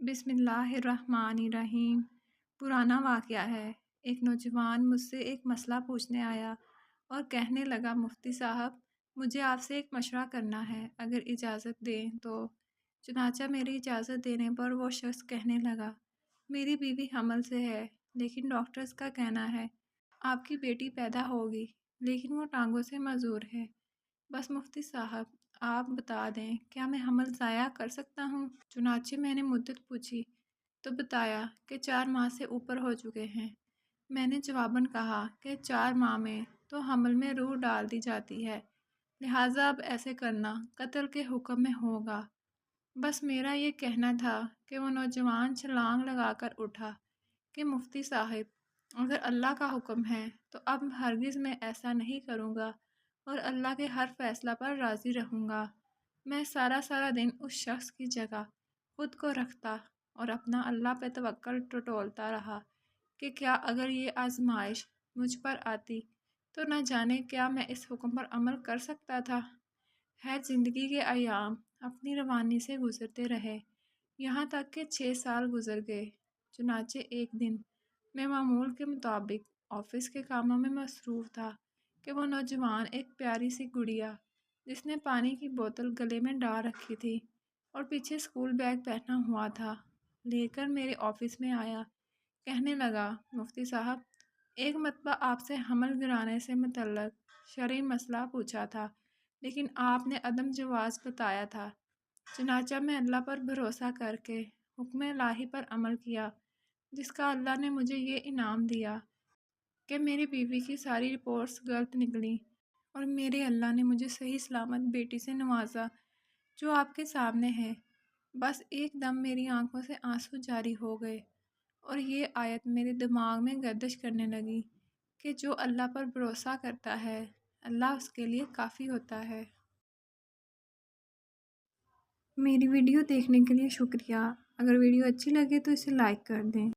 بسم اللہ الرحمن الرحیم۔ پرانا واقعہ ہے۔ ایک نوجوان مجھ سے ایک مسئلہ پوچھنے آیا اور کہنے لگا، مفتی صاحب مجھے آپ سے ایک مشورہ کرنا ہے، اگر اجازت دیں تو۔ چنانچہ میری اجازت دینے پر وہ شخص کہنے لگا، میری بیوی حمل سے ہے، لیکن ڈاکٹرز کا کہنا ہے آپ کی بیٹی پیدا ہوگی، لیکن وہ ٹانگوں سے معذور ہے۔ بس مفتی صاحب آپ بتا دیں کیا میں حمل ضائع کر سکتا ہوں؟ چنانچہ میں نے مدت پوچھی تو بتایا کہ 4 ماہ سے اوپر ہو چکے ہیں۔ میں نے جواباً کہا کہ 4 ماہ میں تو حمل میں روح ڈال دی جاتی ہے، لہٰذا اب ایسے کرنا قتل کے حکم میں ہوگا۔ بس میرا یہ کہنا تھا کہ وہ نوجوان چھلانگ لگا کر اٹھا کہ مفتی صاحب اگر اللہ کا حکم ہے تو اب ہرگز میں ایسا نہیں کروں گا اور اللہ کے ہر فیصلہ پر راضی رہوں گا۔ میں سارا دن اس شخص کی جگہ خود کو رکھتا اور اپنا اللہ پہ توکل ٹٹولتا رہا کہ کیا اگر یہ آزمائش مجھ پر آتی تو نہ جانے کیا میں اس حکم پر عمل کر سکتا تھا۔ ہے زندگی کے ایام اپنی روانی سے گزرتے رہے، یہاں تک کہ 6 سال گزر گئے۔ چنانچہ ایک دن میں معمول کے مطابق آفس کے کاموں میں مصروف تھا کہ وہ نوجوان ایک پیاری سی گڑیا جس نے پانی کی بوتل گلے میں ڈال رکھی تھی اور پیچھے اسکول بیگ پہنا ہوا تھا، لے کر میرے آفس میں آیا۔ کہنے لگا، مفتی صاحب ایک مرتبہ آپ سے حمل گرانے سے متعلق شرعی مسئلہ پوچھا تھا، لیکن آپ نے عدم جواز بتایا تھا۔ چنانچہ میں اللہ پر بھروسہ کر کے حکم الہی پر عمل کیا، جس کا اللہ نے مجھے یہ انعام دیا کہ میری بیوی کی ساری رپورٹس غلط نکلیں اور میرے اللہ نے مجھے صحیح سلامت بیٹی سے نوازا جو آپ کے سامنے ہے۔ بس ایک دم میری آنکھوں سے آنسو جاری ہو گئے اور یہ آیت میرے دماغ میں گردش کرنے لگی کہ جو اللہ پر بھروسہ کرتا ہے اللہ اس کے لیے کافی ہوتا ہے۔ میری ویڈیو دیکھنے کے لیے شکریہ۔ اگر ویڈیو اچھی لگے تو اسے لائک کر دیں۔